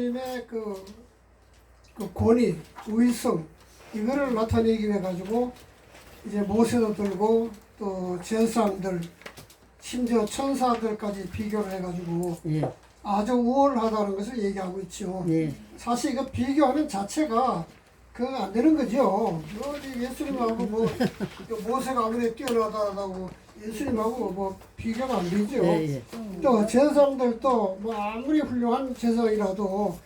예수님의 그 권위, 우위성 이거를 나타내기 위해 가지고 이제 모세도 들고 또 제사장들 심지어 천사들까지 비교를 해가지고 예. 아주 우월하다는 것을 얘기하고 있죠. 예. 사실 이거 비교하는 자체가 그거 안 되는 거죠. 어디 예수님하고 뭐 모세가 아무리 뛰어나다고 예수님하고 뭐 비교가 안 되죠. 예, 예. 또 제사장들도 뭐 아무리 훌륭한 제사장이라도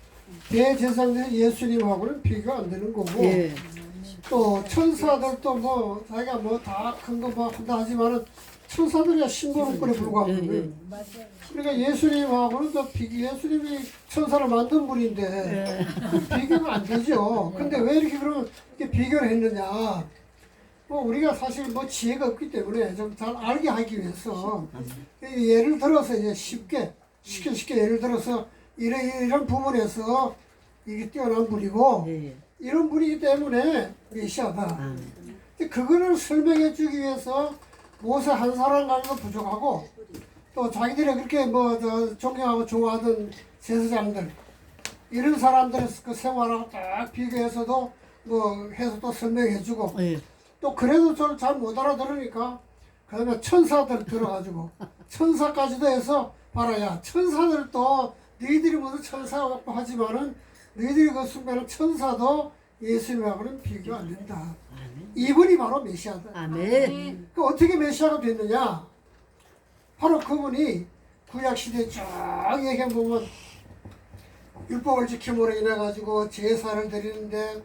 대제사장들 예수님하고는 비교가 안 되는 거고 예. 또 천사들도 뭐 자기가 뭐 다 큰 거 뭐 한다 하지만은 천사들이야 신고론권에 불과하거든요. 예, 예. 그러니까 예수님하고는 또 예수님이 천사를 만든 분인데 비교가 안 되죠. 근데 왜 이렇게 그러면 이렇게 비교를 했느냐? 뭐 우리가 사실 뭐 지혜가 없기 때문에 좀 잘 알게 하기 위해서 예를 들어서 이제 쉽게 예를 들어서 이런 부분에서 이게 뛰어난 분이고 예, 예. 이런 분이기 때문에 메시아다. 아, 근데 그거를 설명해 주기 위해서 모세 한 사람 가지고 부족하고 또 자기들이 그렇게 뭐 존경하고 좋아하던 제사장들 이런 사람들의 그 생활하고 딱 비교해서도 뭐 해서 또 설명해 주고 예. 또 그래도 저를 잘 못 알아들으니까 그 다음에 천사들 들어가지고 천사까지도 해서 봐라 야 천사들도 너희들이 모두 천사 같고 하지만은 너희들이 그 순간은 천사도 예수님하고는 비교 안 된다. 이분이 바로 메시아다. 아멘. 그 어떻게 메시아가 됐느냐? 바로 그분이 구약 시대 쭉 얘기해 보면 율법을 지킴으로 인해 가지고 제사를 드리는데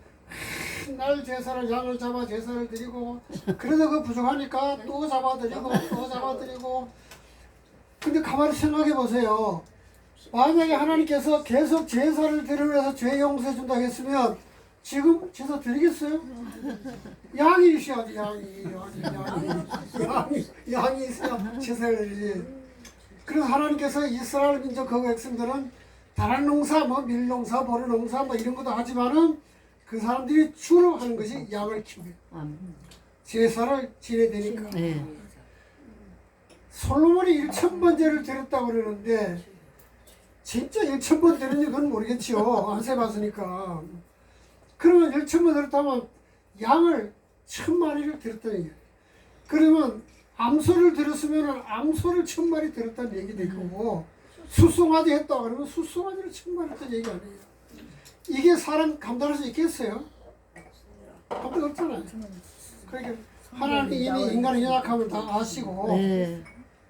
날 제사를 양을 잡아 제사를 드리고 그래도 그 부족하니까 또 잡아드리고 또 잡아드리고 근데 가만히 생각해 보세요. 만약에 하나님께서 계속 제사를 드리면서 죄 용서해 준다고 했으면 지금 제사 드리겠어요? 양이 있어야지 양이 있어야 제사를 드리지. 그래서 하나님께서 이스라엘 민족 그 백성들은 다른 농사 뭐 밀농사 보리농사 뭐 이런 것도 하지만은 그 사람들이 주로 하는 것이 양을 키우고 제사를 지내야 되니까. 예. 솔로몬이 1000번제를 드렸다고 그러는데 진짜 1000번 드렸는지 그건 모르겠지요. 안 세봤으니까. 그러면 1000번 드렸다면 양을 1000마리를 드렸다는 얘기예요. 그러면 암소를 드렸으면 암소를 1000마리 드렸다는 얘기 될 거고 수송아지 했다 그러면 수송아지를 1000마리 했다는 얘기 아니에요. 이게 사람 감당할 수 있겠어요? 감당 없잖아요. 그러니까 하나님이 이미 인간의 연약함을 다 아시고 예.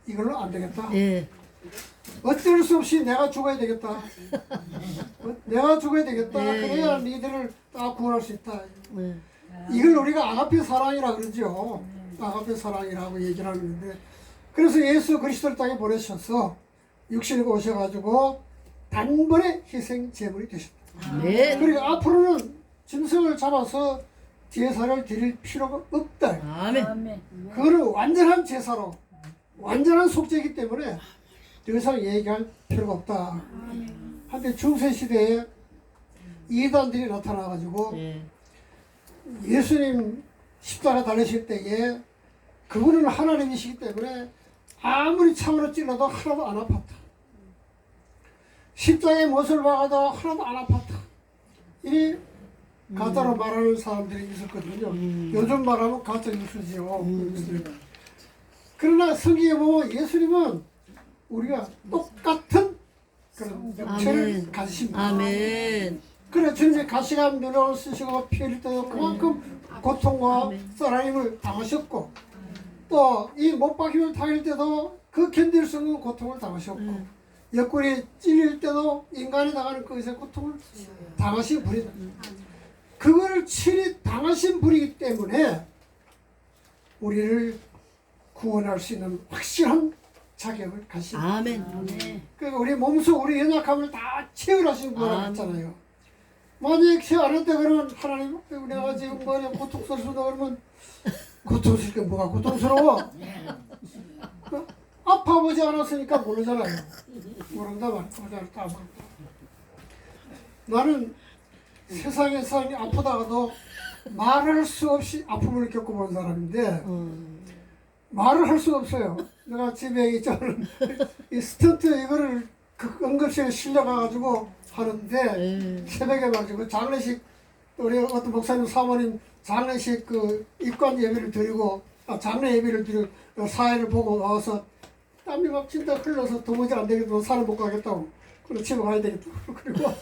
이걸로 안 되겠다. 예. 어쩔 수 없이 내가 죽어야 되겠다. 내가 죽어야 되겠다. 예. 그래야 니들을 다 구원할 수 있다. 예. 이걸 우리가 아가페 사랑이라 그러죠. 아가페 사랑이라고 얘기를 하는데 그래서 예수 그리스도를 땅에 보내셔서 육신에 오셔가지고 단번에 희생 제물이 되셨다. 아멘. 그러니까 앞으로는 짐승을 잡아서 제사를 드릴 필요가 없다. 아멘. 그거는 완전한 제사로 완전한 속죄이기 때문에 더 이상 얘기할 필요가 없다. 한때 중세시대에 이단들이 나타나가지고 예. 예수님 십자가 달리실 때에 그분은 하나님이시기 때문에 아무리 창으로 찔러도 하나도 안 아팠다. 십자가의 못을 박아도 하나도 안 아팠다. 이 가짜로 말하는 사람들이 있었거든요. 요즘 말하면 가짜 뉴스지요. 그러나 성경에 보면 예수님은 우리가 똑같은 그런 역체를 아멘. 가지십니다. 아멘. 그래 주님이 가시관 면허를 쓰시고 피 흘릴 때도 그만큼 고통과 쓰라림을 당하셨고 또 이 못 박힘을 당할 때도 그 견딜 수 없는 고통을 당하셨고 옆구리 찔릴 때도 인간이 당하는 것의 고통을 당하신 분이다. 그거를 친히 당하신 분이기 때문에 우리를 구원할 수 있는 확실한 자격을 가십니다. 아멘. 그러니까 우리 몸속 우리 연약함을 다 체험하신 분이라고 했잖아요. 만약에 체험 안 했다 그러면 하나님 내가 지금 뭐냐 고통스럽다 그러면 고통스러울 게 뭐가 고통스러워? 아파보지 않았으니까 모르잖아요. 모른다 말이야. 나는 세상에 사람이 아프다가도 말할 수 없이 아픔을 겪어본 사람인데 말을 할 수가 없어요. 내가 집에 있잖아 이 스턴트 이거를 그 응급실에 실려가가지고 하는데 네. 새벽에 말이죠. 장례식 우리 어떤 목사님 사모님 장례식 그 입관 예배를 드리고 장례 예배를 드리고 사회를 보고 와서 땀이 막 진짜 흘러서 도무지 안 되겠다. 산을 못 가겠다고. 그리고 집에 가야 되겠다. 그리고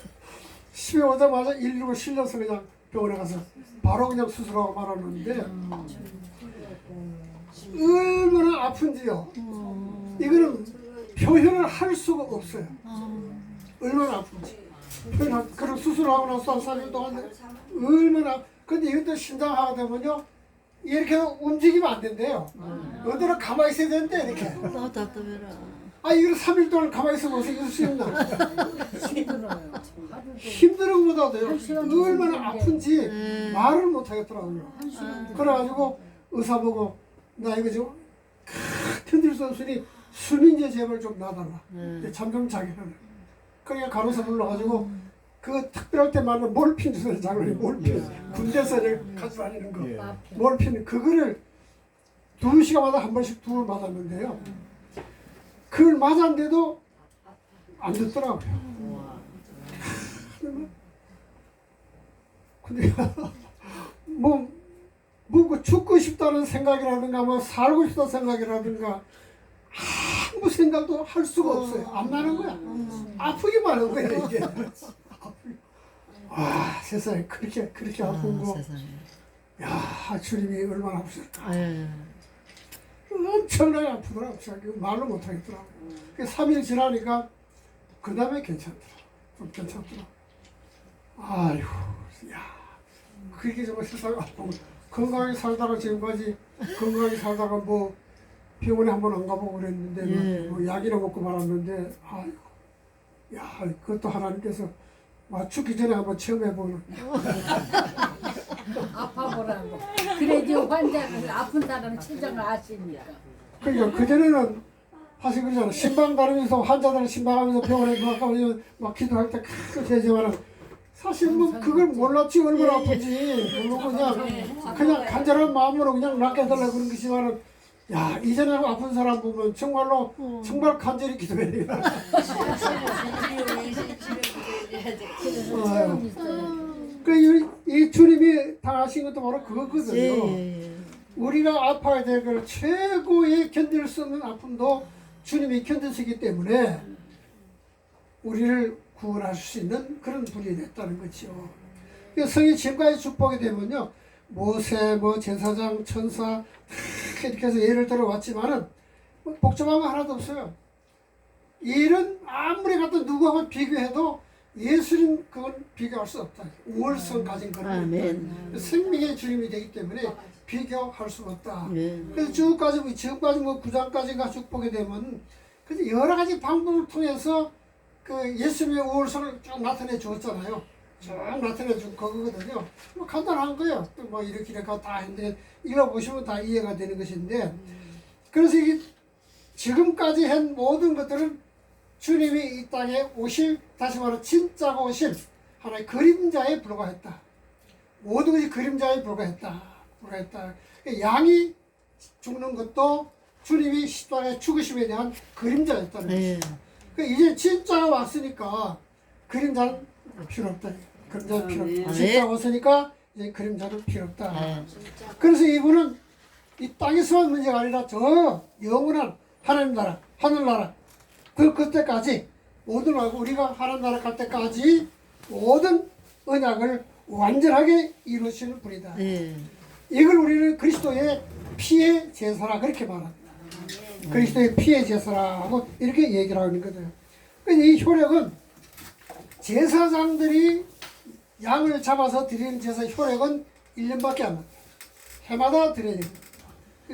집에 오자마자 119 실려서 그냥 병원에 가서 바로 그냥 수술하고 말았는데 얼마나 아픈지요. 이거는 표현을 할 수가 없어요. 얼마나 아픈지. 그런 수술을 하고 나서 한 3일 동안 얼마나. 근데 이것도 심장하게 되면요 이렇게 움직이면 안 된대요. 어디로 가만히 있어야 되는데 이렇게. 나 답답해라. 이걸 3일 동안 가만히 있으면 어떻게 있을 수 있나. 힘들어요. 힘든 것보다도요 얼마나 아픈지 말을 못 하겠더라고요. 한 시간 그래가지고 의사 보고 나 이거 좀 견딜 수 없으니 수면제 제발 좀 놔달라. 잠 좀 자게 하라. 그러니까 간호사 불러가지고 그 특별할 때 말하는 몰핀 주사를 장로니 몰핀 군대서를 가지고 다니는 거 몰핀 그거를 2시간마다 한 번씩 2번 맞았는데요. 그걸 맞았는데도 안 듣더라고요. 근데 뭐 죽고 싶다는 생각이라든가 뭐 살고 싶다는 생각이라든가 아무 생각도 할 수가 없어요. 안 나는 거야. 아프기만 하는 거야 이게. 세상에 그렇게 아픈 거. 세상에. 야 주님이 얼마나 아프실까. 예. 엄청나게 아프더라고. 말로 못하겠더라고. 3일 지나니까 그 다음에 괜찮더라. 좀 괜찮더라. 아이고, 야, 그게 정말 세상에 아프고 건강하게 살다가 지금까지 건강하게 살다가 뭐 병원에 한 번 안 가보고 그랬는데 뭐 약이나 먹고 말았는데 아이고, 야, 그것도 하나님께서 죽기 전에 한번 체험해보는. 아파보라는 거. 그래야지 환자를 아픈 사람 친정을 아십니까. 그러니까 그전에는 사실 그러잖아. 신방 다니면서 환자들 신방하면서 병원에 막 기도할 때 되지만은 사실 뭐 그걸 몰랐지 얼마나 아픈지 모르고 그냥 간절한 마음으로 그냥 낫게 해달라 그런 것이지만은 야 이전에 아픈 사람 보면 정말로 정말 간절히 기도해야 돼. 이 주님이 당하신 것도 바로 그거거든요. 우리가 아파야 될 걸 최고의 견딜 수 없는 아픔도 주님이 견디시기 때문에 우리를 구원할 수 있는 그런 분이 됐다는 거죠. 성이 지금까지 축복이 되면요. 모세, 뭐 제사장, 천사 이렇게 해서 예를 들어 왔지만은 뭐 복잡한 거 하나도 없어요. 일은 아무리 갖다 누구하고 비교해도 예수님 그건 비교할 수 없다. 우월성 가진 그런 생명의 주님이 되기 때문에 비교할 수 없다. 그래서 지금까지 뭐 9장까지가 축복이 되면 그래서 여러 가지 방법을 통해서 그 예수님의 우월성을 쭉 나타내 주었잖아요. 쭉 나타내 준 거거든요. 뭐 간단한 거예요. 또 뭐 이렇게 다 했는데 읽어보시면 다 이해가 되는 것인데 그래서 이게 지금까지 한 모든 것들은 주님이 이 땅에 오실 다시 말해 진짜가 오실 하나의 그림자에 불과했다. 모든 것이 그림자에 불과했다. 양이 죽는 것도 주님이 십자가의 죽으심에 대한 그림자였다는 것이죠. 이제 진짜가 왔으니까 그림자는 필요 없다. 그림자는 필요 없다. 진짜가 왔으니까 이제 그림자는 필요 없다. 그래서 이분은 이 땅에서만 문제가 아니라 저 영원한 하나님 나라, 하늘나라 그때까지 모든 우리가 하나님 나라 갈 때까지 모든 언약을 완전하게 이루시는 분이다. 이걸 우리는 그리스도의 피의 제사라 그렇게 말합니다. 그리스도의 피의 제사라고 이렇게 얘기를 하는 거예요. 이 효력은 제사장들이 양을 잡아서 드리는 제사 효력은 1년밖에 안 됩니다. 해마다 드려야 됩니다.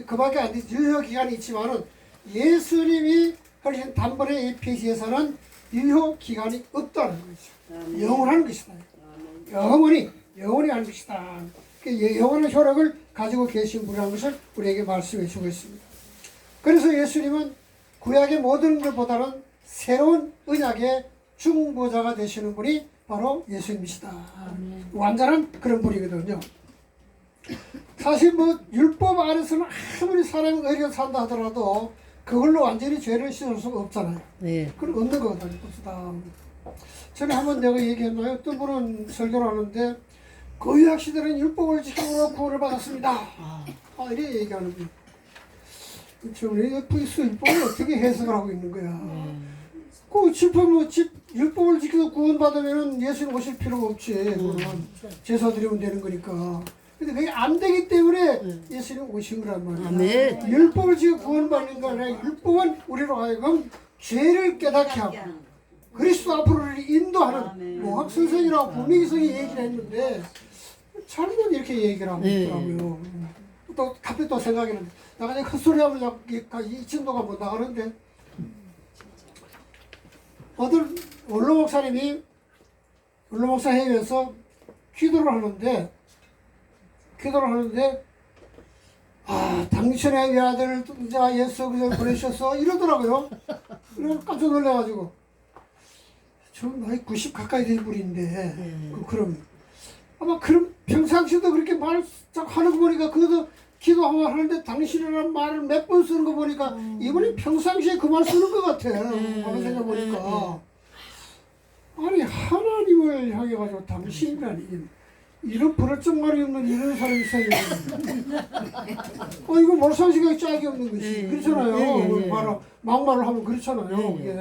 그밖에 안 되지. 유효 기간이 있지만은 예수님이 하신 단번에 이 피의 제사는 유효 기간이 없다는 거죠. 영원한 것이다. 영원히 하는 것이다. 영원한 효력을 가지고 계신 분이라는 것을 우리에게 말씀해 주고 있습니다. 그래서 예수님은 구약의 모든 것보다는 새로운 언약의 중보자가 되시는 분이 바로 예수님이시다. 완전한 그런 분이거든요. 사실 뭐 율법 안에서는 아무리 사람이 의리가 산다 하더라도 그걸로 완전히 죄를 씻을 수가 없잖아요. 네. 그건 없는 거거든요. 그다 전에 한번 내가 얘기했나요? 어떤 분은 설교를 하는데 그 구약 시대는 율법을 지키고 구원을 받았습니다. 이래 얘기하는 거예요. 우리 율법을 어떻게 해석을 하고 있는 거야? 율법을 지켜서 구원받으면 예수님 오실 필요가 없지. 제사 드리면 되는 거니까. 근데 그게 안 되기 때문에 예수님 오신 거란 말이야. 아멘. 율법을 지켜 구원받는 거 아니라 율법은 우리로 하여금 죄를 깨닫게 하고 그리스도 앞으로를 인도하는 모학 선생이라고 분명히 얘기를 했는데 잘못 이렇게 얘기를 하고 있더라고요. 또 갑자기 또 생각이 나는데 나가 헛소리하면 이 진도가 못 나가는데 어떤 원로 목사님이 원로 목사 회의에서 기도를 하는데 당신의 외아들을 자 예수 그리스도를 보내셔서 이러더라고요. 그래서 깜짝 놀라가지고 저 나이 90 가까이 된 분인데 그럼 아마 그럼 평상시도 그렇게 말 하는 거 보니까 그것도 기도하면 하는데 당신이라는 말을 몇 번 쓰는 거 보니까 이분이 평상시에 그 말 쓰는 것 같아. 가만 생각 보니까 아니 하나님을 향해 가지고 당신이라니 이런 버릇적 말이 없는 이런 사람이 있어야 이거 몰상식하게 짝이 없는 것이 그렇잖아요. 막말을 하면 그렇잖아요. 이게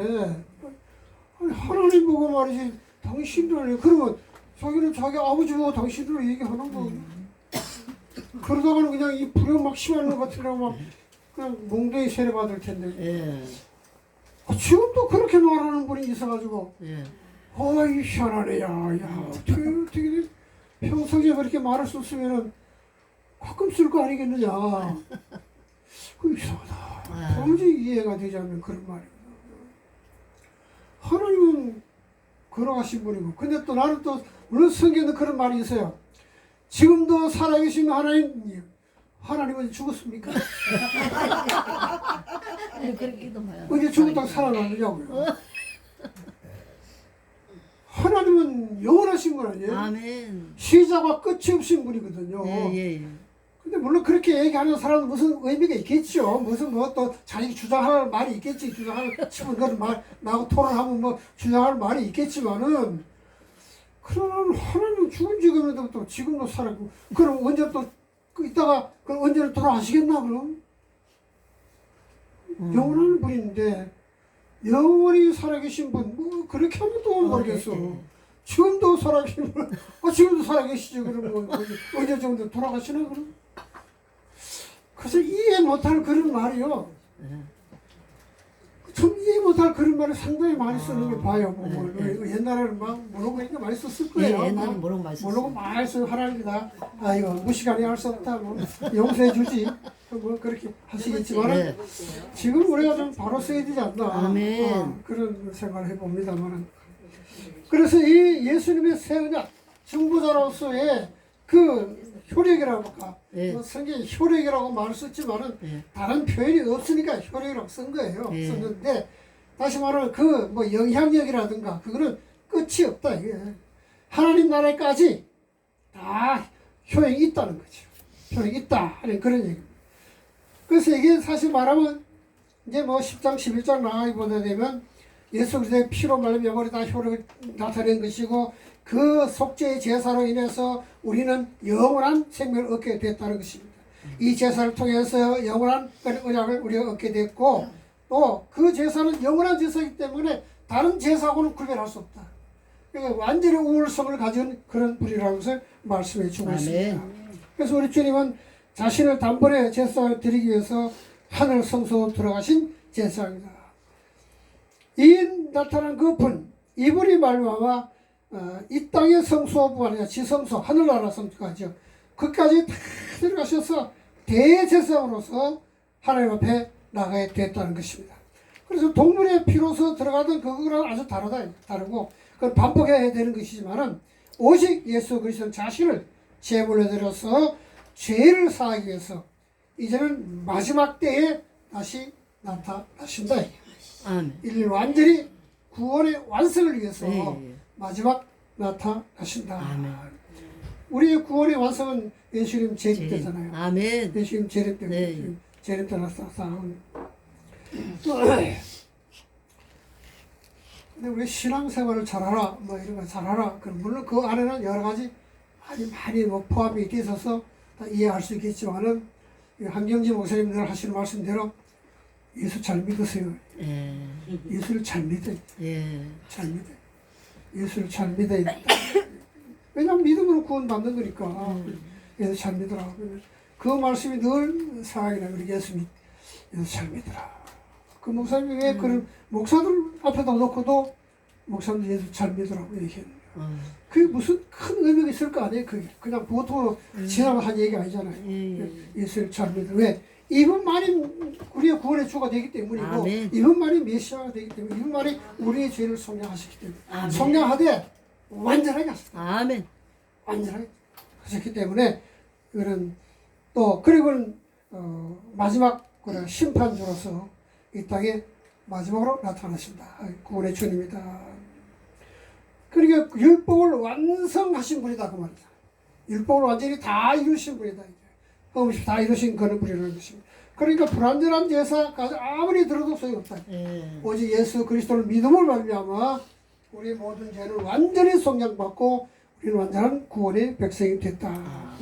아니, 하나님 보고 말이지 당신이라니 그러면 자기는 자기 아버지 보고 당신으로 얘기하는 거 그러다가는 그냥 이 불효 막 심한 것 같으라고 막 그냥 몽둥이 세례 받을 텐데 지금도 그렇게 말하는 분이 있어가지고 이 희한하네 야 어떻게 평소에 그렇게 말할 수 없으면은 가끔 쓸 거 아니겠느냐 그 이상하다 도무지 이해가 되지 않는 그런 말이에요. 하나님은 걸어가신 분이고 근데 또 나는 또 물론 성경에는 그런 말이 있어요. 지금도 살아계신 하나님은 죽었습니까? 그렇게도 봐요. 언제 죽었다고 살아나느냐고요. 하나님은 영원하신 분 아니에요? 아멘. 시작과 끝이 없신 분이거든요. 근데 물론 그렇게 얘기하는 사람은 무슨 의미가 있겠죠. 무슨 뭐 또 자기 주장할 말이 있겠지. 주장할 싶은 그런 말 나하고 토론하면 뭐 주장할 말이 있겠지만은 그러나 하나님은 죽은 지금에도 또 지금도 살았고 그럼 언제 또 이따가 그럼 언제는 돌아가시겠나 그럼? 영원한 분인데 영원히 살아계신 분 뭐 그렇게 하면 또 모르겠어. 지금도 살아계신 분 지금도 살아계시죠. 그러면 언제 정도 돌아가시나 그럼? 그래서 이해 못할 그런 말이요. 좀 이해 못할 그런 말을 상당히 많이 쓰는 게 봐요. 옛날에는 막 모르고 그러니까 많이 썼을 거예요. 옛날에 모르고 많이 모르고 많이 쓰고 하나님이다. 이거 무시간에 할 수 없다. 뭐 용서해 주지. 뭐 그렇게 하시겠지만 지금 우리가 좀 바로 써야 되지 않나. 아멘. 그런 생각을 해봅니다만. 그래서 이 예수님의 새 언약 중보자로서의 그 효력이라고 할까. 성경에 효력이라고 말을 썼지만은 다른 표현이 없으니까 효력이라고 쓴 거예요. 썼는데 다시 말하면 그 뭐 영향력이라든가 그거는 끝이 없다 이게. 하나님 나라까지 다 효용이 있다는 거죠. 효용이 있다 하는 그런 얘기입니다. 그래서 이게 사실 말하면 이제 뭐 10장 11장 나가기보다 되면 예수 그리스도의 피로 말미암아 영원히 다 효력을 나타낸 것이고 그 속죄의 제사로 인해서 우리는 영원한 생명을 얻게 됐다는 것입니다. 이 제사를 통해서 영원한 언약을 우리가 얻게 됐고 또 그 제사는 영원한 제사이기 때문에 다른 제사하고는 구별할 수 없다. 그러니까 완전히 우월성을 가진 그런 분이라는 것을 말씀해 주고 있습니다. 그래서 우리 주님은 자신을 단번에 제사를 드리기 위해서 하늘 성소로 들어가신 제사입니다. 이 나타난 그 분, 이분이 말미암아 이 땅의 성소뿐 아니라 지성소, 하늘나라 성소까지요. 그까지 다 들어가셔서 대제사장으로서 하나님 앞에 나가야 됐다는 것입니다. 그래서 동물의 피로서 들어가던 그거랑 아주 다르고 그걸 반복해야 되는 것이지만은 오직 예수 그리스도 자신을 제물로 드려서 죄를 사하기 위해서 이제는 마지막 때에 다시 나타나신다. 인류 완전히 구원의 완성을 위해서 마지막 나타나신다. 우리의 구원의 완성은 예수님 재림 때잖아요. 아멘. 예수님 재림 때, 재림 때 나타나는. 근데 우리 신앙생활을 잘하라, 뭐 이런 거 잘하라. 물론 그 안에는 여러 가지 많이 뭐 포함이 돼 있어서 다 이해할 수 있겠지만은 한경지 목사님들 하시는 말씀대로 예수 잘 믿으세요. 예. 예수를 잘 믿어요. 예. 잘 믿어요. 예수를 잘 믿어야 돼. 왜냐면 믿음으로 구원받는 거니까. 예수 잘 믿으라. 그 말씀이 늘 생각이 나요. 우리 예수 잘 믿으라. 그 목사님이 왜 그런 목사들 앞에다 놓고도 목사님들 예수 잘 믿으라고 얘기했는데. 그게 무슨 큰 의미가 있을 거 아니에요. 그게 그냥 보통 지나가 한 얘기 아니잖아요. 예수를 잘 믿으라. 왜? 이분만이 우리의 구원의 주가 되기 때문이고, 아멘. 이분만이 메시아가 되기 때문에, 이분만이 우리의 죄를 속량하시기 때문에, 아멘. 속량하되 완전하게 하셨다. 아멘. 완전하게 하셨기 때문에 그런 또 그리고는 마지막 그런 심판주로서 이 땅에 마지막으로 나타나십니다. 구원의 주님이다. 그러니까 율법을 완성하신 분이다 그 말이다. 율법을 완전히 다 이루신 분이다. 없이 다 이루신 그런 분이라는 것입니다. 그러니까 불완전한 제사까지 아무리 들어도 소용없다. 오직 예수 그리스도를 믿음을 말미암아 우리 모든 죄를 완전히 속량받고 우리는 완전한 구원의 백성이 됐다.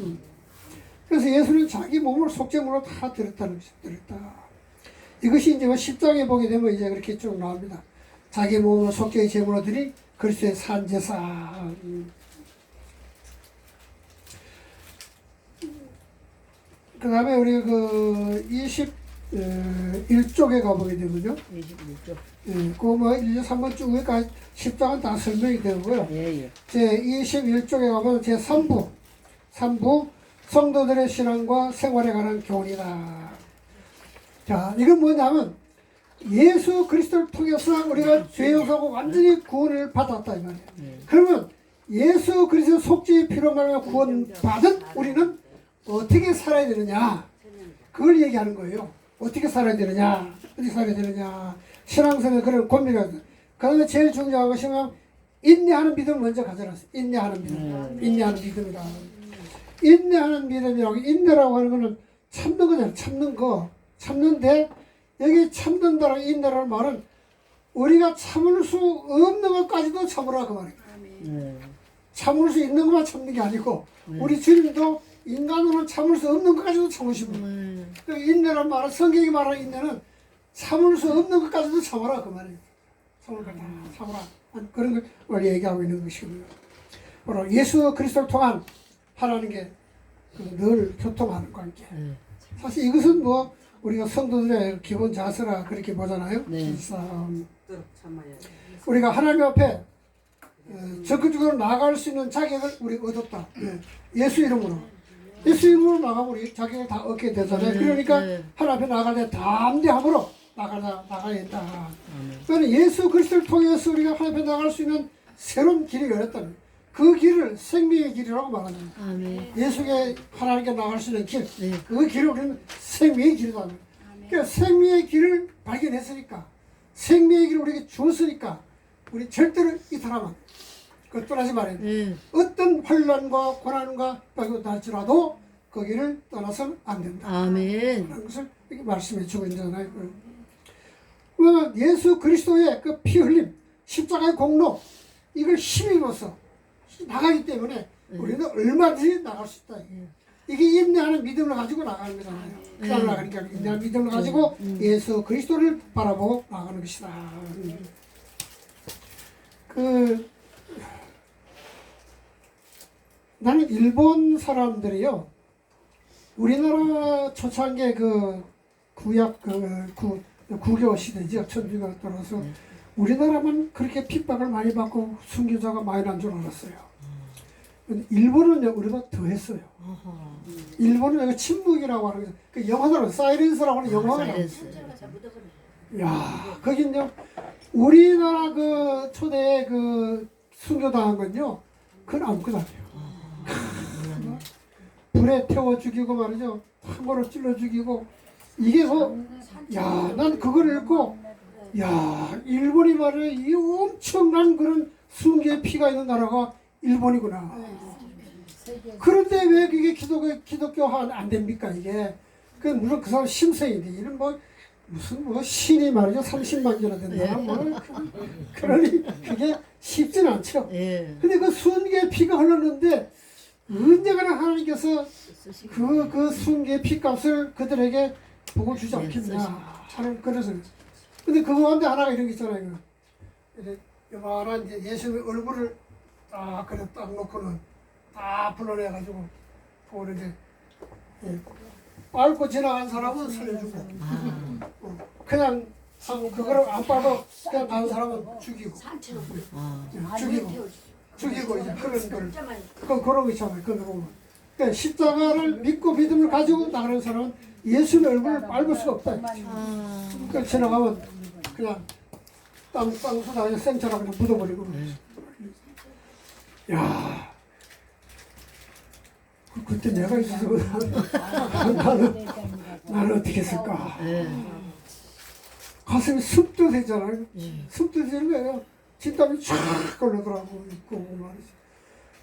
그래서 예수는 자기 몸을 속죄물로 다 드렸다는 것입니다. 드렸다. 이것이 이제 십장에 보게 되면 이제 그렇게 쭉 나옵니다. 자기 몸을 속죄의 제물로 드린 그리스도의 산제사. 그 다음에 우리 그 21쪽에 가보게 되면요. 21쪽. 그뭐 1, 2, 3번 쭉 위까지 10장은 다 설명이 되고요. 예. 제 21쪽에 가보면 제 3부 성도들의 신앙과 생활에 관한 교훈이다. 자, 이건 뭐냐면 예수 그리스도를 통해서 우리가 죄 용서하고 완전히 구원을 받았다 이 말이에요. 그러면 예수 그리스도 속죄의 피로 말미암아 구원받은 우리는 어떻게 살아야 되느냐, 그걸 얘기하는 거예요. 어떻게 살아야 되느냐, 어떻게 살아야 되느냐. 신앙생활 그런 고민을 하거든. 그 다음에 제일 중요한 것이 뭐 인내하는 믿음을 먼저 가져라. 인내하는 믿음. 인내하는 믿음이다. 인내하는 믿음이라고, 인내라고 하는 거는 참는 거잖아. 참는 거. 참는데 여기 참는다라고 인내라는 말은 우리가 참을 수 없는 것까지도 참으라 그 말이에요. 참을 수 있는 것만 참는 게 아니고 우리 주님도 인간으로는 참을 수 없는 것까지도 참으십니다. 인내란 말은, 성경이 말하는 인내는 참을 수 없는 것까지도 참아라 그 말이에요. 참을 것 다 참아라. 그런 걸 얘기하고 있는 것이고요. 바로 예수 그리스도를 통한 하나님께 늘 교통하는 관계. 사실 이것은 뭐 우리가 성도들의 기본 자세라 그렇게 보잖아요. 우리가 하나님 앞에 적극적으로 나아갈 수 있는 자격을 우리 얻었다. 예수 이름으로. 예수 이름으로 나가면 우리 자격을 다 얻게 되잖아요. 그러니까 하나님 앞에 나갈 때 담대함으로 나가야 된다. 그러니까 예수 그리스도를 통해서 우리가 하나님 앞에 나갈 수 있는 새로운 길이 열렸다는 거예요. 그 길을 생명의 길이라고 말하는 거예요. 예수께 하나님께 나갈 수 있는 길, 그 길을 우리는 생명의 길이다. 그러니까 생명의 길을 발견했으니까, 생명의 길을 우리에게 주었으니까 우리 절대로 이탈하면 그 떠나지 말아야 돼. 어떤 환난과 고난과 핍박이 날지라도 그 길을 떠나서는 안 된다. 아멘. 그런 것을 이렇게 말씀해 주고 있잖아요. 그러면 예수 그리스도의 그 피 흘림, 십자가의 공로, 이걸 힘입어서 나가기 때문에 우리는 얼마든지 나갈 수 있다. 이게 인내하는 믿음을 가지고 나가는 거잖아요. 그냥 나가니까 인내하는 믿음을 가지고 예수 그리스도를 바라보고 나가는 것이다. 나는 일본 사람들이요, 우리나라 초창기 그 구약 구교 시대죠. 천주교가 들어서 우리나라만 그렇게 핍박을 많이 받고 순교자가 많이 난 줄 알았어요. 일본은 우리가 더 했어요. 일본은 여기 침묵이라고 하는 게, 그 영어로 사이렌스라고 하는 영어가 나와요. 야, 거기 이제 우리나라 그 초대 그 순교당한 건요, 그건 아무것도 아니에요. 불에 태워 죽이고 말이죠. 한번을 찔러 죽이고, 이게 난 그걸 읽고, 일본이 말이야, 이 엄청난 그런 순교의 피가 있는 나라가 일본이구나. 그런데 왜 그게 기독교 안 됩니까, 이게? 물론 그 사람 심성인데, 이런 무슨 뭐 신이 말이죠 30만 개나 된다 뭐 그러니 그게 쉽진 않죠. 예. 근데 그 순개의 피가 흘렀는데 언제가나 하나님께서 그 순개의 피값을 그들에게 복을 주지 않겠냐 하는 그래서 근데 그 가운데 하나가 이런 게 있잖아요. 이제 요만한 이제 예수의 얼굴을 딱 그래 딱 놓고는 다 불러내가지고 그걸 이제 밟고 지나간 사람은 살려주고 그냥 그거를 안 밟고 그냥 가는 사람은 죽이고 죽이고 이제 그런 걸 그런 거 있잖아요. 그런 거 보면 그러니까 십자가를 믿고 믿음을 가지고 나가는 사람은 예수의 얼굴을 밟을 수가 없다. 그러니까 지나가면 그냥 땅수다에 생처럼 그냥 묻어버리고 야 그때 내가 있어서 나는 어떻게 했을까. 가슴이 습도 되잖아요. 습도 되는 거예요. 진땀이 쫙 걸리더라고 있고 말이지.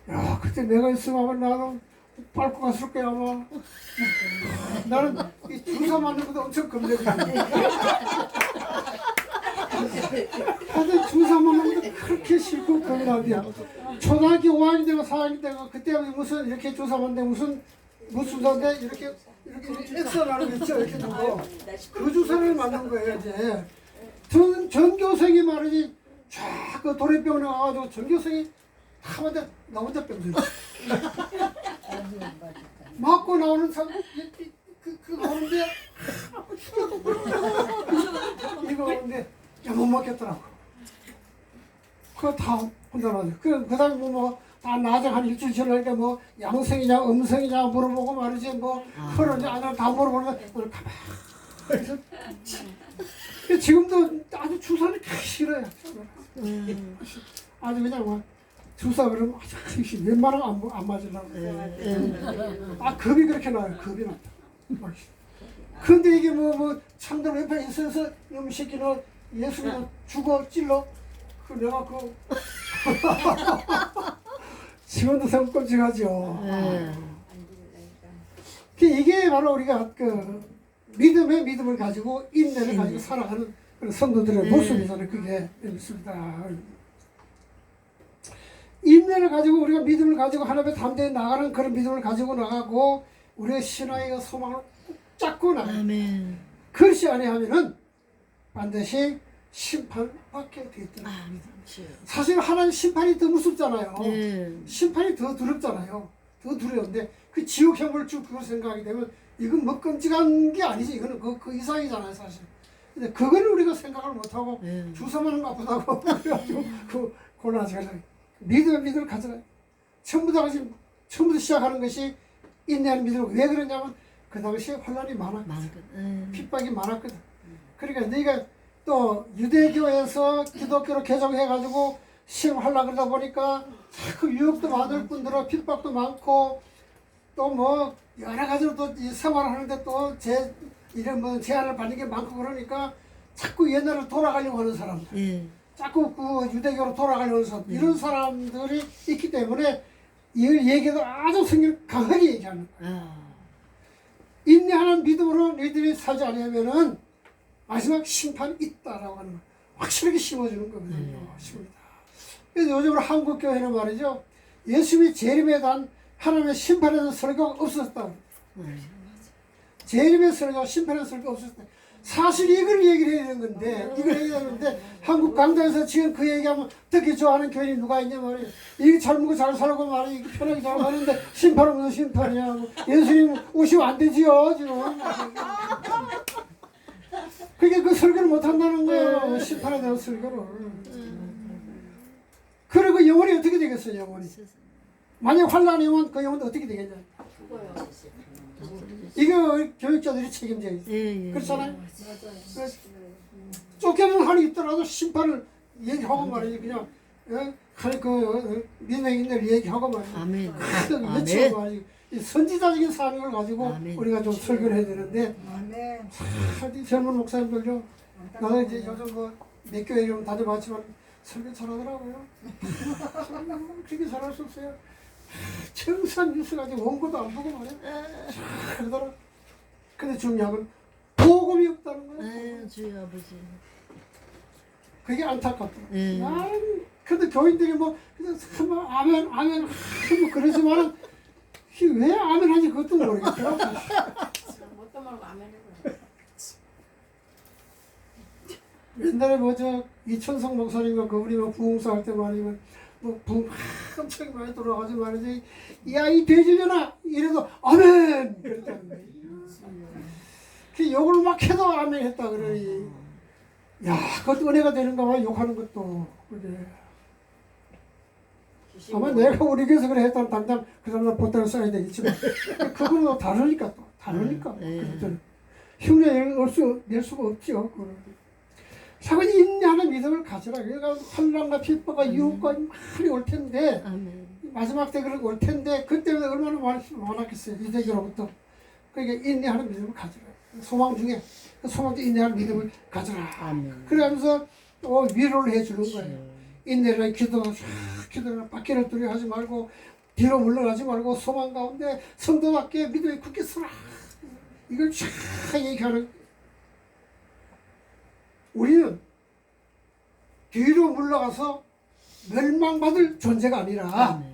야 그때 내가 있으면 아마 나는 밟고 갔을 거야 아마. 나는 이 주사 맞는 것도 엄청 겁내거든요. 근데 주사 맞는 것도 그렇게 싫고 겁이 나는데야. 초등학교 5학년 되고 4학년 되고 그때 무슨 이렇게 주사 맞는데 무슨 주사인데 이렇게 엑스 나는 거 있죠. 이렇게 두고 그 주사를 맞는 거예요 이제. 전교생이 말이지 쫙그 도래병원에 가가지고 전교생이 다 맞아 나 혼자 병들. 맞고 나오는 사람 그 가운데 이거 가운데 못 맞겠더라고. 그거 다 혼자 맞아. 그 다음에 다 나중에 한 일주일 지나니까 뭐 양성이냐 음성이냐 물어보고 말이지 뭐 그런 아들 다 물어보는데 오늘 가만히 지금도 아주 주사를 싫어요. 아주 그냥 뭐 주사 그러면 아주 웬만하면 안 맞으려고. 겁이 그렇게 나요. 겁이 났다. 근데 이게 뭐 창들 옆에 있어서 이놈 새끼는 예수님 죽어 찔러 그 내가 그 지금도 성끔찍하죠. 이게 바로 우리가 그 믿음의 믿음을 가지고 인내를 가지고 살아가는 그런 성도들의 모습이잖아요. 그게 있습니다. 인내를 가지고 우리가 믿음을 가지고 하나님의 담대히 나가는 그런 믿음을 가지고 나가고 우리의 신앙의 소망을 잡고 나가요. 그렇지 아니하면은 반드시 심판받게 되겠다. 사실 하나님 심판이 더 무섭잖아요. 심판이 더 두렵잖아요. 더 두려운데 그 지옥형을 쭉 그걸 생각하게 되면 이건 뭐 끔찍한 게 아니지. 이거는 그 이상이잖아요, 사실. 근데 그걸 우리가 생각을 못하고 주사만 아프다고 그래가지고 그 곤란하지. 믿음을 가져라. 처음부터 시작하는 것이 인내하는 믿음을 왜 그러냐면 그 당시에 혼란이 많았거든. 핍박이 많았거든. 그러니까 네가 또 유대교에서 기독교로 개종해가지고 시험하려고 그러다 보니까 자꾸 유혹도 많을 뿐더러 핍박도 많고 또 뭐 여러 가지로 또 생활을 하는데 또 이런 뭐 제한을 받는 게 많고 그러니까 자꾸 옛날로 돌아가려고 하는 사람들. 자꾸 그 유대교로 돌아가려고 하는 사람들. 이런 사람들이 있기 때문에 이 얘기도 아주 성경 강하게 얘기하는 거야. 인내하는 믿음으로 너희들이 살지 않으면은 마지막 심판이 있다라고 하는 거 확실하게 심어주는 거거든요. 그래서 요즘으로 한국 교회는 말이죠. 예수님이 재림에 대한 하나님의 심판에 대한 설교가 없었다. 재림의 설교와 심판의 설교가 없었다. 사실 이걸 얘기를 해야 되는 건데 이걸 해야 되는데 한국 강단에서 지금 그 얘기하면 듣기 좋아하는 교인이 누가 있냐 말이야. 이게 젊은 거 잘 살고 말이야. 이게 편하게 잘 사는데 심판 없는 심판이야. 예수님 오시면 안 되지요 지금. 그게 그 설교를 못 한다는 거예요. 심판에 대한 설교를. 그리고 영혼이 어떻게 되겠어요, 영혼이? 만약 환란이 오면 그 영혼도 어떻게 되겠냐? 이거 교육자들이 책임져야 돼. 그렇잖아요? 쫓겨난 한이 있더라도 심판을 얘기하고 말이지. 그냥 민의 인내를 얘기하고 말이지. 아멘. 외치고 말이지. 선지자적인 사명을 가지고 우리가 좀 설교를 해야 되는데 이 젊은 목사님들요. 나는 이제 요즘 몇 교회 좀 다녀봤지만 설교 잘하더라고요. 그렇게 잘할 수 없어요. 청산 뉴스 가지고 원고도 안 보고 말이야. 그러더라. 근데 중요한 건 복음이 없다는 거예요. 아유 주여 아버지. 그게 안타깝더라고요. 예. 근데 교인들이 뭐 그냥 뭐 아멘 아멘 뭐 그러지만은 이게 왜 아멘 하지 그것도 모르겠더라고요. 뭣도 모르고 안 하는 거야. 옛날에 뭐저 이천성 목사님과 그분이 뭐 부흥사 할 때 말이면 뭐 부흥 엄청 많이 돌아가지고 말이지 야 이 돼지려나 이래도 아멘 그랬다는 거예요. 그 욕을 막 해도 아멘 했다 그러니 야 그것도 은혜가 되는가 봐 욕하는 것도 그래. 아마 내가 우리 교회에서 그래 했다면 당장 그 사람은 보따리 써야 되겠지만 그거는 또 다르니까 또 다르니까 그것들은 흉내낼 수가 없죠. 사실 인내하는 믿음을 가져라. 그러니까 환난과 핍박과 유혹과 많이 올 텐데 아멘. 마지막 때 그런 올 텐데 그때는 얼마나 많았겠어요. 유대교로부터. 그러니까 인내하는 믿음을 가져라. 소망 중에 그 소망 중에 인내하는 믿음을 가져라. 아멘. 그러면서 또 위로를 해주는 거예요. 인내를 기도가 기도를 밖에를 두려워하지 말고 뒤로 물러나지 말고 소망 가운데 성도답게 믿음에 굳게 서라. 이걸 쫙 얘기하는. 우리는 뒤로 물러가서 멸망받을 존재가 아니라 아멘.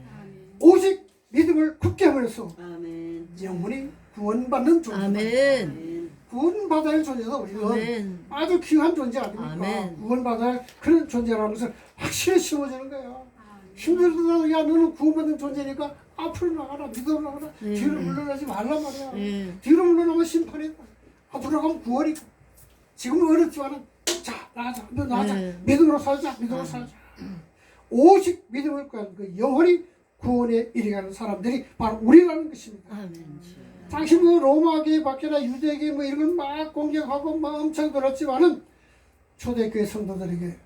오직 믿음을 굳게 하면서 아멘. 영혼이 구원받는 존재. 아멘. 구원받아야 할 존재다. 우리는 아멘. 아주 귀한 존재 아닙니까? 아멘. 구원받아야 할 그런 존재라는 것을 확실히 심어주는 거예요. 힘들더라도 야 너는 구원받는 존재니까 앞으로 나가라. 믿음으로 나가라. 네. 뒤로 물러나지 말란 말이야. 네. 뒤로 물러나면 심판이다. 앞으로 가면 구원이다. 지금은 어렵지만은 자 나가자. 너 나가자. 네. 믿음으로 살자. 믿음으로 살자. 오직 믿음을 구한 그 영혼이 구원에 이르가는 사람들이 바로 우리라는 것입니다. 아멘. 당시 뭐 로마계 밖에나 유대계 뭐 이런 걸 막 공격하고 막 엄청 들었지만은 초대교회 성도들에게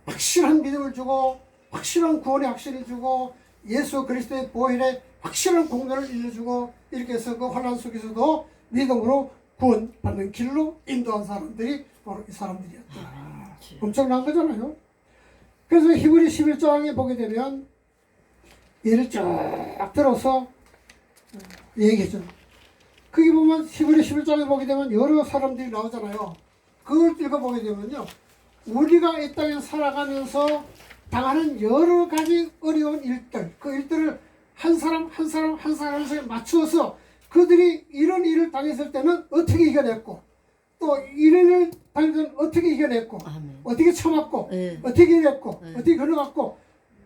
확실한 믿음을 주고 확실한 구원의 확신을 주고 예수 그리스도의 보혈에 확실한 공로를 일러주고 이렇게 해서 그 환난 속에서도 믿음으로 구원받는 길로 인도한 사람들이 바로 이 사람들이었다. 엄청난 거잖아요. 그래서 히브리 11장에 보게 되면 예를 쫙 들어서 얘기해줘. 거기 보면 히브리 11장에 보게 되면 여러 사람들이 나오잖아요. 그걸 읽어보게 되면요. 우리가 이 땅에 살아가면서 당하는 여러 가지 어려운 일들, 그 일들을 한 사람 한 사람에 맞추어서 그들이 이런 일을 당했을 때는 어떻게 이겨냈고 또 이런 일을 당했을 때는 어떻게 이겨냈고 아멘. 어떻게 참았고 네. 어떻게 이겨냈고 네. 어떻게 걸어갔고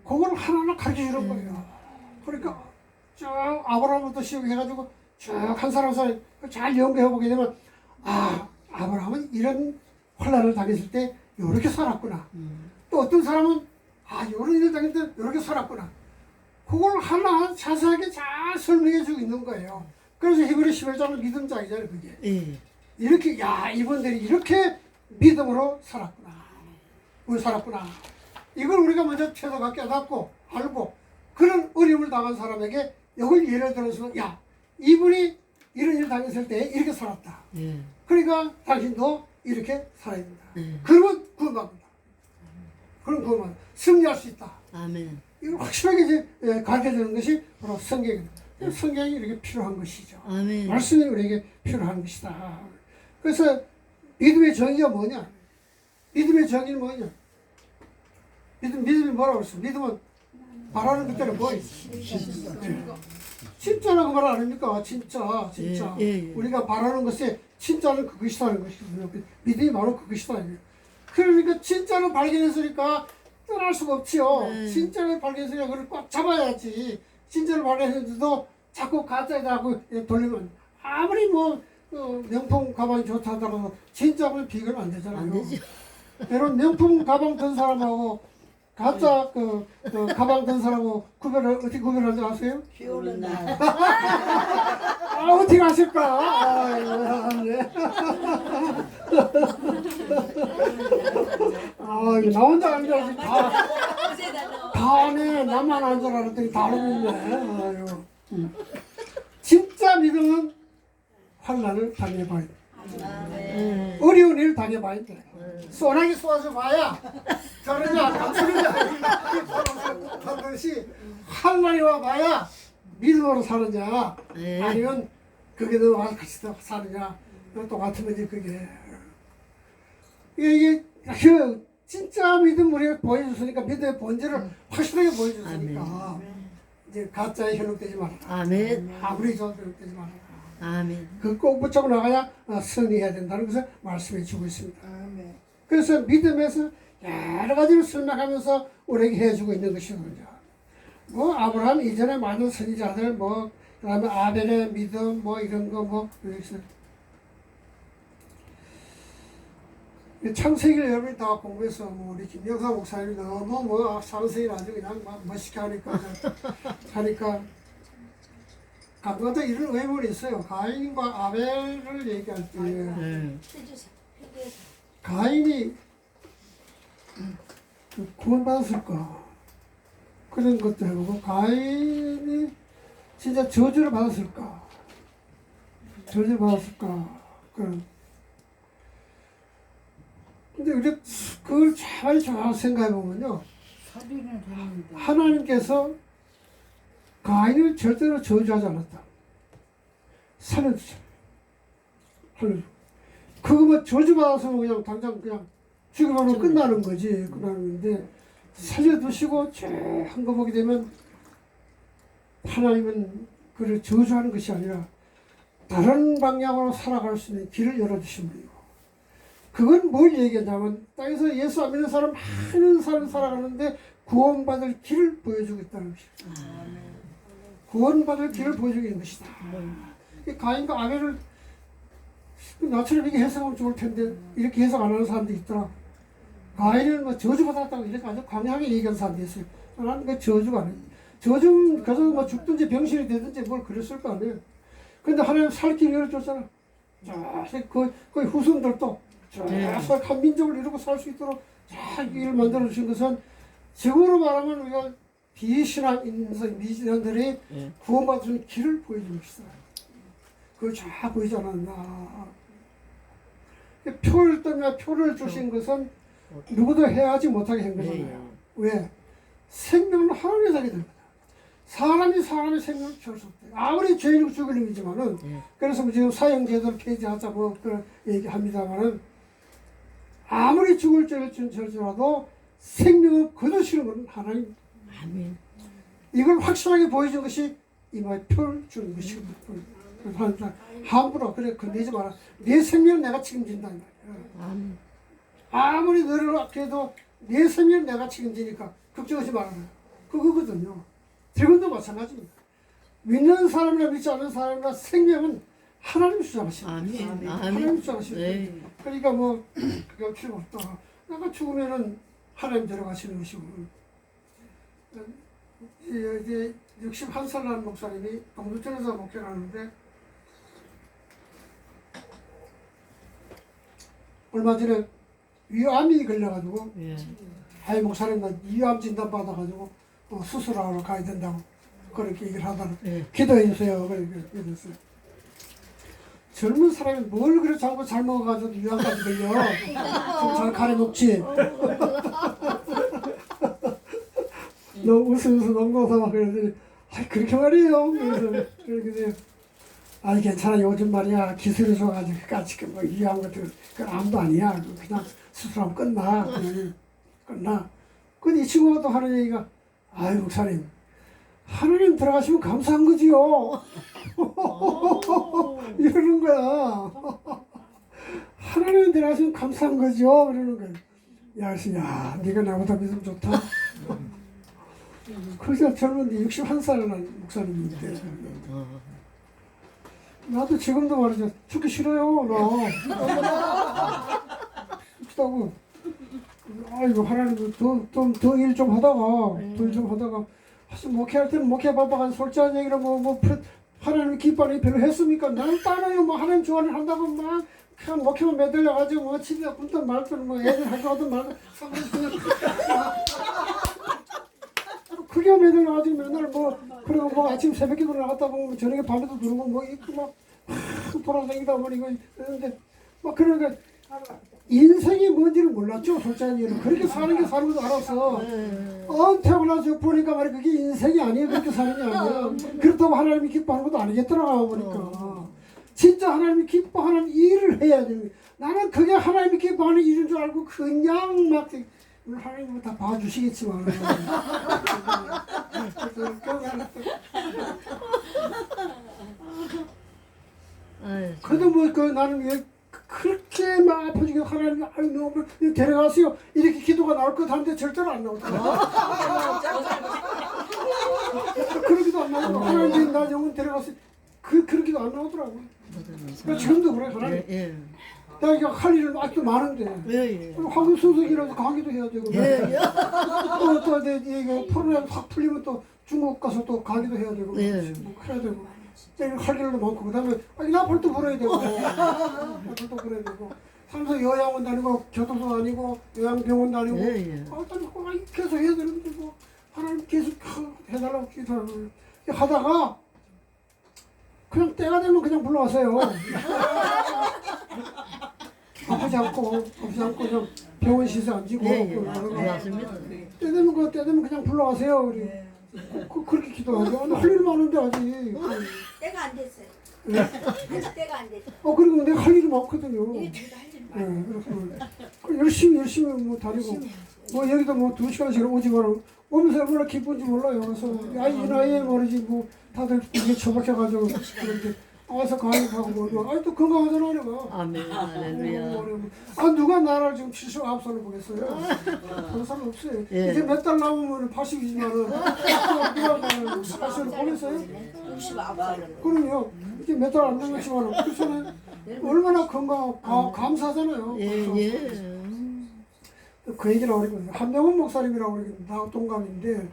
그걸 하나하나 가르쳐 주는 거예요. 그러니까 쭉 아브라함부터 시작해가지고 쭉 한 사람 잘 연구해 보게 되면 아 아브라함은 이런 환난을 당했을 때 이렇게 살았구나. 또 어떤 사람은 아 이런 일을 당했을 때 이렇게 살았구나. 그걸 하나하나 자세하게 잘 설명해 주고 있는 거예요. 그래서 히브리 11장은 믿음장이잖아요. 그게 예. 이렇게 야 이분들이 이렇게 믿음으로 살았구나. 우리 살았구나. 이걸 우리가 먼저 태도가 깨닫고 알고 그런 어려움을 당한 사람에게 이걸 예를 들어서 야 이분이 이런 일을 당했을 때 이렇게 살았다. 예. 그러니까 당신도 이렇게 살아야 된다. 예. 그러면 구원받는다. 그럼 구원받는다. 승리할 수 있다. 아멘. 이걸 확실하게 이제 가르쳐주는 것이 바로 성경입니다. 성경이 이렇게 필요한 것이죠. 아멘. 말씀이 우리에게 필요한 것이다. 그래서 믿음의 정의가 뭐냐? 믿음의 정의는 뭐냐? 믿음이 뭐라고 했어? 믿음은 말하는 그때는 뭐예요? 진짜라고 말 안 합니까? 진짜. 예, 예, 예. 우리가 바라는 것에 진짜는 그것이라는 것이거든요. 믿음이 바로 그것이다. 그러니까 진짜를 발견했으니까 떠날 수가 없지요. 네. 진짜를 발견했으니까 그걸 꽉 잡아야지. 진짜를 발견했는데도 자꾸 가짜다고 돌리면 아무리 뭐 명품 가방이 좋다 하더라도 진짜를 비교는 안 되잖아요. 안 되죠. 여러분 명품 가방 든 사람하고 가짜 그 가방 든 사람하고 어떻게 구별하는지 아세요? 비 오는 날. 아 어떻게 아실까? 네. 아 이거 나 혼자 안 줄 알지 다 아네. 나만 안 줄 알았더니 다르겠네. 아유. 진짜 믿음은 환난을 당해봐야 돼. 어려운 일을 당해봐야 돼. 소나기 쏘아서 봐야 저러냐 감추느냐 하는 것이 환난이 와봐야 믿음으로 사느냐 네. 아니면 그게 너 같이 사느냐 똑같은 거지 그게. 이게 진짜 믿음 우리가 보여줬으니까 믿음의 본질을 확실하게 보여줬으니까 이제 가짜에 현혹되지 말아라. 아멘. 아무리 좋아도 현혹되지 말아라. 아멘. 그 꼭 붙잡고 나가야 승리해야 된다는 것을 말씀해 주고 있습니다. 아멘. 그래서 믿음에서 여러 가지를 설명하면서 우리에게 해주고 있는 것이거든요. 뭐 아브라함 이전에 많은 선지자들 뭐 그다음에 아벨의 믿음 뭐 이런 거 뭐 창세기를 여러분이 다 공부해서 뭐 우리 김영사 목사님이 너무 뭐 창세기를 아주 그냥 막 멋있게 하니까 가끔가다 이런 의문이 있어요. 가인과 아벨을 얘기할 때 가인이 구원받았을까 그런 것도 해보고 가인이 진짜 저주를 받았을까 그런. 근데 우리 그걸 잘 생각해 보면요, 소리는 듣는데 하나님께서 가인을 절대로 저주하지 않았다. 살려주잖아요. 살려주. 그거 뭐 저주받아서 그냥 당장 그냥 죽여버리면 끝나는 거지. 끝나는 건데 살려두시고 한 거 보게 되면 하나님은 그를 저주하는 것이 아니라 다른 방향으로 살아갈 수 있는 길을 열어주신 분이고, 그건 뭘 얘기하냐면 땅에서 예수 안 믿는 사람 많은 사람 살아가는데 구원받을 길을 보여주고 있다는 것이다. 구원받을 길을 보여주고 있는 것이다. 가인과 아벨을 나처럼 이렇게 해석하면 좋을 텐데 이렇게 해석 안 하는 사람도 있더라. 가인은 뭐 저주받았다고 이렇게 아주 강하게 얘기하는 사람도 있어요. 나는 그 저주가 아니에요. 저주는 그래서 뭐 죽든지 병신이 되든지 뭘 그랬을 거 아니에요. 근데 하나님 살 길 열어줬잖아. 그 후손들도 쫙 한 민족을 이루고 살 수 있도록 쫙 일을 만들어 주신 것은, 지금으로 말하면 우리가 비신앙 미신앙들이 구원받는 길을 보여주는 것이다. 그걸 쫙 보이지 않았나. 표를 떠나 표를 주신 것은 누구도 해하지 못하게 한 거잖아요. 왜? 생명은 하나님의 자게 됩니다. 사람이 사람의 생명을 취할 수 없대요. 아무리 죄인이고 죽을 놈이지만은. 그래서 지금 사형제도를 폐지하자 뭐 그런 얘기합니다만은, 아무리 죽을 죄를 지을지라도 생명을 거두시는 건 하나님. 아멘. 이걸 확실하게 보여준 것이 이마에 표를 주는 것이거든요. 그래서 함부로 그래 건네지 마라. 내 생명은 내가 책임진다. 아멘. 아무리 너를 아껴도 내 생명은 내가 책임지니까 걱정하지 말아라. 그거거든요. 지금도 마찬가지입니다. 믿는 사람이나 믿지 않는 사람이나 생명은 하나님 주장하십니다. 아멘. 하나님 주장하십니다. 네. 그러니까 뭐 그게 필요 없다. 내가 죽으면은 하나님 데려가시는 것이고. 이제 61살 난 목사님이 동두천에서 목회를 하는데, 얼마 전에 위암이 걸려가지고, 아이 목사님 나 위암 진단 받아가지고 수술하러 가야 된다고 그렇게 얘기를 하다가 기도해 주세요. 그렇게 얘기했어요. 젊은 사람이 뭘 그래 자꾸 잘 먹어가지고 위암까지 걸려. 좀 잘 가려놓지. 너무 웃으면서 넘겨서 막 그러더니, 아이 그렇게 말이에요. 그래서 그러게 아니 괜찮아, 요즘 말이야 기술이 좋아가지고 까짓 뭐 위암 같은 건 아무도 아니야. 그냥 수술하면 끝나. 근데 이 친구가 또 하는 얘기가, 아이 목사님 하나님 들어가시면 감사한 거지요. 이러는 거야. 하나님 들어가시면 감사한 거죠. 이러는 거야. 야, 그래서 야 네가 나보다 믿음 좋다. 그래서 젊은데 61살 난 목사님인데, 나도 지금도 말이죠. 죽기 싫어요. 나 죽다고. 아이고 하나님 더 일 좀 하다가 사실 목회할 때는 목회 바빠간 솔직한 얘기를 뭐 하나님 기뻐하는 별로 했습니까? 나는 따라요. 뭐 하나님 좋아하는 한다고 막 그냥 목회만 매달려가지고 뭐 집에 굶든 말든 뭐 애들 학교 가든 말든 그게 매달려가지고 맨날 뭐 그리고 뭐 아침 새벽에도 나갔다 보면 저녁에 밤에도 들어오고 뭐 이렇게 막 돌아다니다 보니까 그런데 막 그러니까 인생이 뭔지를 몰랐죠. 솔직한 얘기는 그렇게 사는 게 사는 거 알아서 태어나서 보니까 말이야 그게 인생이 아니에요. 그렇게 사는 게 아니에요. 그렇다고 하나님이 기뻐하는 것도 아니겠더라고 보니까. 진짜 하나님이 기뻐하는 일을 해야 되는 거예요. 나는 그게 하나님이 기뻐하는 일인 줄 알고 그냥 막 물론 하나님은 다 봐주시겠지만 아유, 그래도 뭐 그 나는 왜 그렇게 막 아프지게 하나님 아유 너무 데려가세요 이렇게 기도가 나올 것 같은데 절대로 안 나오더라고요. 그러기도 안 나오고 하나님 나 영혼 데려가세요 그러기도 안 나오더라고요. 그러니까 지금도 그래 하나님 예, 내가 이거 할 일은 아직도 많은데 예, 예. 화교 수석이라도 강의도 해야 되고 예, 예. 또 이거 프로그램 확 풀리면 또 중국 가서 또 강의도 해야 되고 예. 뭐 해야 되고 할 일도 많고 그다음에 나팔도 불어야 되고 나팔도 불어야 되고 삼성 요양원 다니고 교도소 다니고 요양병원 다니고 예, 예. 계속 해야 되는데 뭐 하나님 계속 해달라고 기도하고 하다가 그냥 때가 되면 그냥 불러왔어요. 아프지 않고 좀 병원 시세 안 지고 예, 예. 맞습니다. 때 되면 그냥 불러와세요. 우리 그렇게 기도하죠. 할 일 많은데 아직. 때가 안 됐어요. 네. 아직 때가 안 됐어요. 그리고 내가 할 일이 많거든요. 이게 둘다 할 일이 많아요. 그래서 열심히 뭐 다니고 뭐 여기도 뭐 2시간씩 오지만 오면서 얼마나 기쁜지 몰라요. 그래서 이 나이에 말이지 뭐 다들 이게 처박혀가지고 이렇게 와서 강의하고 뭐 또 건강하잖아 내가. 아멘. 할렐루야. 누가 나를 지금 79살로 보겠어요? 그런 사람 없어요. 예. 이제 몇 달 남으면 80이지만은 누가 나를 80살로 보겠어요? 69살로. 그럼요. 이제 몇 달 안 남았지만 그렇잖아요. 얼마나 감사하잖아요. 예, 예. 그 얘기를 하거든요. 한명훈 목사님이라고 그러거든요. 나 동갑인데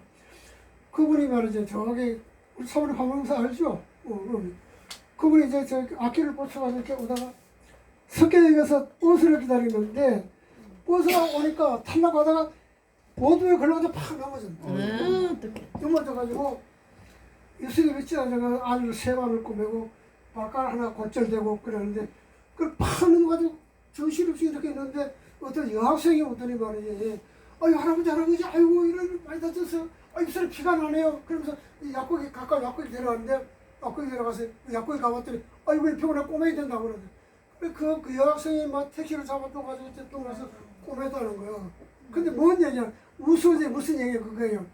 그분이 말이죠. 저기 우리 사모님 한명사 알죠? 그분이 이제 저 악기를 꽂혀가지고 이렇게 오다가 석계역에서 버스를 기다리는데 버스가 오니까 타려고 하다가 보도에 걸려가지고 팍 넘어졌네. 어떡해. 넘어져가지고 유승이 밑에다 제가 아들 세 발을 꼬매고 발가락 하나 골절되고 그러는데 그걸 팍 넘어가지고 정신없이 이렇게 있는데 어떤 여학생이 오더니 말이지 아유 할아버지 아이고 이런 많이 다쳤어 입술에 피가 나네요. 그러면서 약국에 가까운 약국에 데려갔는데 약국에 데려가서 약국에 가봤더니 아이고 병원에 꼬매야 된다고 그러더니 그 여학생이 막 택시를 잡아또 가지고 또 가서 꼬매다는 거야. 근데 뭔 얘기야 무슨 얘기야 그거예요.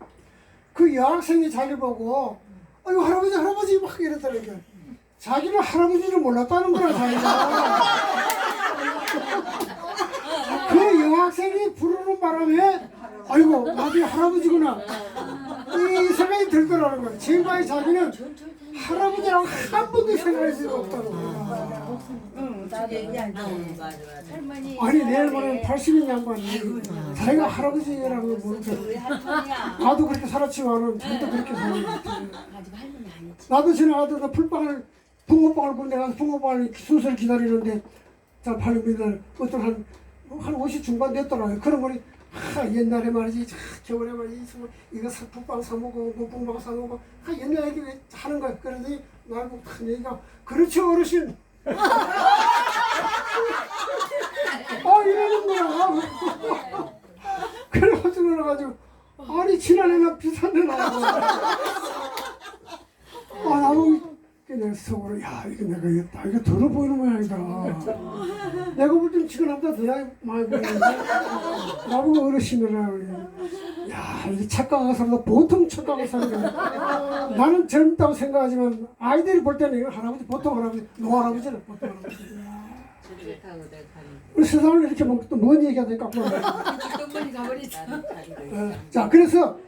그 여학생이 자기 보고 아이고 할아버지 막 이랬다는 거야. 자기는 할아버지를 몰랐다는 거야 자기가. 그 여학생이 부르는 바람에 아이고 나중에 할아버지구나 이 생각이 들더라는 거야. 지금까지 자기는 할아버지라고 한 번도 생각할 수가 없다는 거야. 아니 내일 모레 80인 양반이 자기가 할아버지라고 모르죠. 나도 그렇게 살았지만은 저도 그렇게 살았는데 나도 지나가다가 붕어빵을 본데 가서 붕어빵을 순서를 기다리는데 자 팔리면 어떤 한 50 중반 됐더라고요. 그런 거니 옛날에 말이지 겨울에 말이지 이거 붕빵 사 먹고 뭐 붕빵 사 먹고 옛날 얘기 하는 거야. 그러더니 나보고 큰 얘기가 그렇죠 어르신. 이러는 거야. 그래가지고 아니 지난해나 비싼 데 나와서 나보고 내가 속으로 야 이거 내가 이거 더러 보이는 모양이다. 내가 볼 땐 지금 남자 더 많이 보이는데 나보고 어르신이라고 그래. 야 이게 착각한 사람도 보통 착각한 사람이야. 나는 젊다고 생각하지만 아이들이 볼 때는 이거 할아버지 보통 할아버지 노할아버지는 보통 할아버지. 우리 세상을 이렇게 또 뭔 얘기가 될까? 자 그래서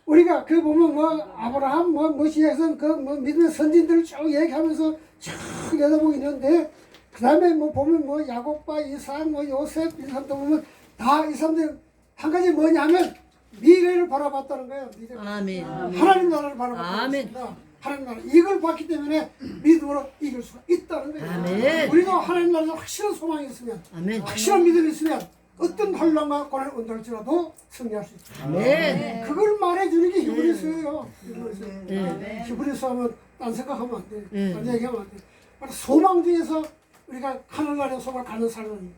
우리가 그 보면 뭐 아브라함 뭐 모시에서 그 뭐 믿음의 선진들을 쭉 얘기하면서 쭉 내다보고 있는데 그 다음에 뭐 보면 뭐 야곱과 이삭 뭐 요셉 이 사람들 보면 다 이 사람들 한 가지 뭐냐면 미래를 바라봤다는 거예요. 아멘. 하나님 나라를 바라봤다는 아멘. 것입니다. 하나님 나라 이걸 봤기 때문에 믿음으로 이길 수가 있다는 거예요. 아멘. 우리도 하나님 나라에 확실한 소망이 있으면 아멘. 확실한 믿음이 있으면 어떤 환란과 고난을 온달지라도 승리할 수 있다. 아멘. 그걸 말해주는 게 히브리서예요. 히브리서. 네. 히브리서 하면 딴 생각하면 안 돼. 네. 딴 얘기하면 안 돼. 바로 소망 중에서 우리가 하늘나라의 소망을 가는 삶은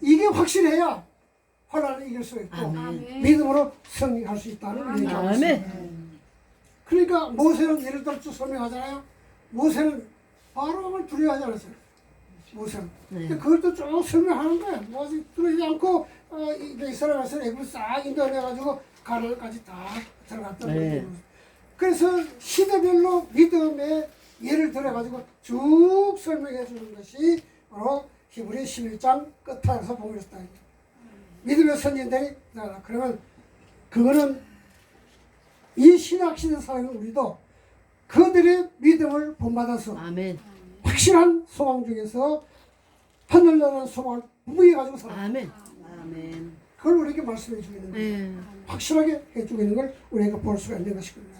이게 확실해야 환란을 이길 수 있고 아멘. 믿음으로 승리할 수 있다는 얘기하고 있습니다. 아멘. 그러니까 모세는 예를 들어 쭉 설명하잖아요. 모세는 바로를 두려워하지 않았어요. 모세는. 네. 그것도 쭉 설명하는 거야. 뭐 두려워하지 않고 이스라엘에서 애굽을 싹 인도해가지고 가나안까지 다 들어갔다. 네. 그래서 시대별로 믿음의 예를 들어가지고 쭉 설명해 주는 것이 바로 히브리 11장 끝에서 보고 있다. 믿음의 선진들이 나라. 그러면 그거는 이 신약 시대 사는 우리도 그들의 믿음을 본받아서 아멘. 확실한 소망 중에서 하늘나라는 소망을 부부해가지고 살아. 아멘. 아멘. 그걸 우리에게 말씀해 주는 거예요. 네. 확실하게 해주고 있는 걸 우리가 볼 수가 있는 것이거든요.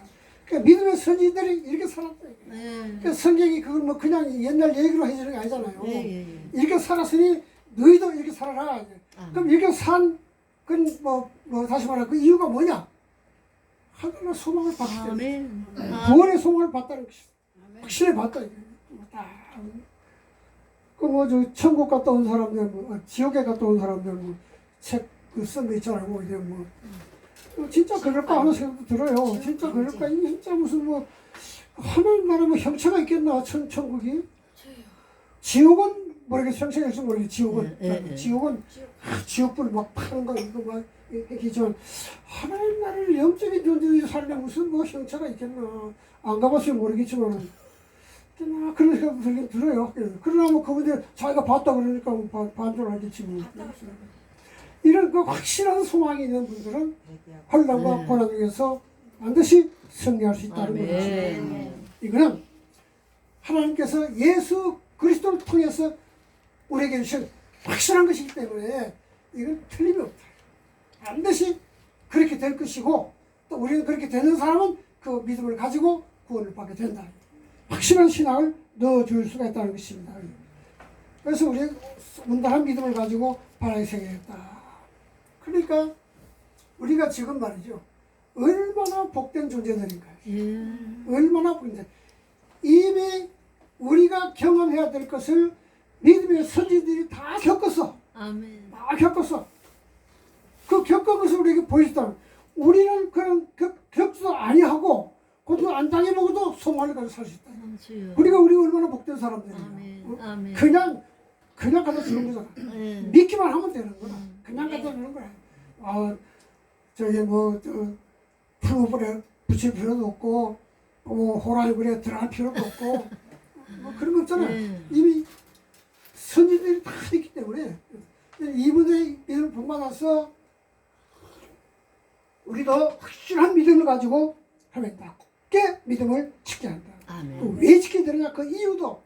그러니까 믿음의 선지들이 이렇게 살았다. 네. 그러니까 성경이 그걸 뭐 그냥 옛날 얘기로 해주는 게 아니잖아요. 예. 이렇게 살았으니 너희도 이렇게 살아라. 그럼 이렇게 산, 뭐 다시 말하면 그 이유가 뭐냐? 하늘의 소망을 받기 때문에. 아멘. 구원의 소망을 받다는 것이 확실히 받다. 그뭐저 천국 갔다 온 사람들, 뭐 지옥에 갔다 온 사람들 뭐책그 쓴 거 있잖아요. 뭐 이제 뭐 진짜 그럴까 하는 생각도 들어요. 진짜 그럴까? 이게 진짜 무슨 뭐 하늘 나라 뭐 형체가 있겠나? 천국이? 지옥은 모르겠어. 형체가 있으면 모르겠어. 지옥은 예. 지옥은 지옥불 막 파는 거 이거 막 했지만 하나님 나라를 영적인 존재들이 살면 무슨 뭐 형체가 있겠나? 안 가봤으면 모르겠지만 그런 생각도 들긴 들어요. 그러나 뭐 그분들 자기가 봤다 그러니까 뭐 반대로 하겠지 뭐. 이런 그 확실한 소망이 있는 분들은 혼란과 네. 고난 중에서 반드시 승리할 수 있다는 아멘. 것입니다. 이거는 하나님께서 예수 그리스도를 통해서 우리에게 주신 확실한 것이기 때문에 이건 틀림이 없다. 반드시 그렇게 될 것이고 또 우리는 그렇게 되는 사람은 그 믿음을 가지고 구원을 받게 된다. 확실한 신앙을 넣어줄 수가 있다는 것입니다. 그래서 우리 온전한 믿음을 가지고 바라게 생겼다. 그러니까 우리가 지금 말이죠. 얼마나 복된 존재들인가요? 예. 얼마나 복된 이미 우리가 경험해야 될 것을 믿음의 선지들이 다 겪었어. 아멘. 다 겪었어. 그 겪은 것을 우리에게 보여줬다면 우리는 그런 겪지도 아니하고 그것도 안 당해보고도 소망을 가지고 살 수 있다. 주여. 우리 얼마나 복된 사람들이야. 아멘. 아멘. 그냥 갖다 주는 거잖아. 예. 믿기만 하면 되는 거야. 그냥 갖다 주는 거야. 저기 풀무불에 붙일 필요도 없고 호랑이불에 들어갈 필요도 없고 뭐 그런 거 없잖아. 네. 이미 선지들이 다 있기 때문에 이분들의 믿음을 본받아서 우리도 확실한 믿음을 가지고 하면 굳게 믿음을 지켜야 한다. 아멘. 또 왜 지켜야 되느냐 그 이유도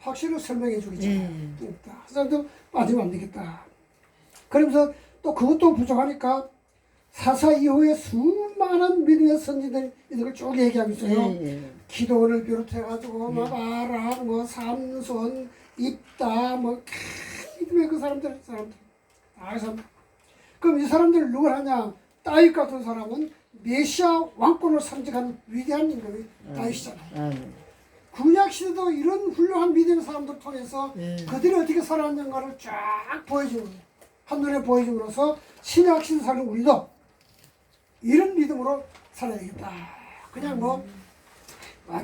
확실히 설명해 주겠잖아요. 예. 사람도 빠지면 안 되겠다. 그러면서 또 그것도 부족하니까 사사 이후에 수많은 믿음의 선지들 이들을 쭉 얘기하고 있어요. 예. 기도원을 비롯해가지고 막 아람, 뭐 삼손, 입다, 뭐 믿음의 그 사람들 다 사람들. 그럼 이 사람들 누굴 하냐? 다윗 같은 사람은 메시아 왕권을 상징하는 위대한 인물이 다윗이잖아요. 아멘. 구약 시대도 이런 훌륭한 믿음의 사람들 통해서 예. 그들이 어떻게 살아왔는가를 쫙 보여주고 한눈에 보여줌으로써 신약 시대 사는 우리도 이런 믿음으로 살아야겠다. 그냥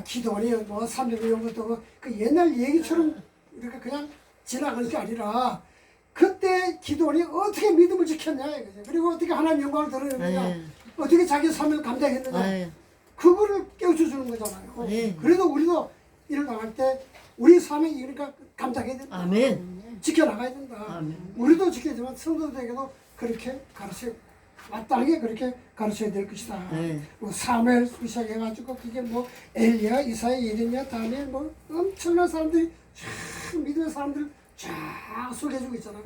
기도원이 300년 그 옛날 얘기처럼 이렇게 그냥 지나가는 게 아니라 그때 기도원이 어떻게 믿음을 지켰냐 이거죠. 그리고 어떻게 하나님 영광을 드러냈느냐, 예. 어떻게 자기 삶을 감당했느냐, 예. 그거를 깨우쳐 주는 거잖아요. 예. 그래도 우리도 일을 나갈 때 우리 삶에 이러니까 감당해야 된다. 아멘. 지켜나가야 된다. 아멘. 우리도 지켜야지만 성도들에게도 그렇게 마땅하게 그렇게 가르쳐야 될 것이다. 네. 사무엘 시작해가지고 그게 엘리야, 이사야, 예레미야, 다니엘 엄청난 사람들이 쫙 믿음의 사람들 쫙 소개해주고 있잖아요.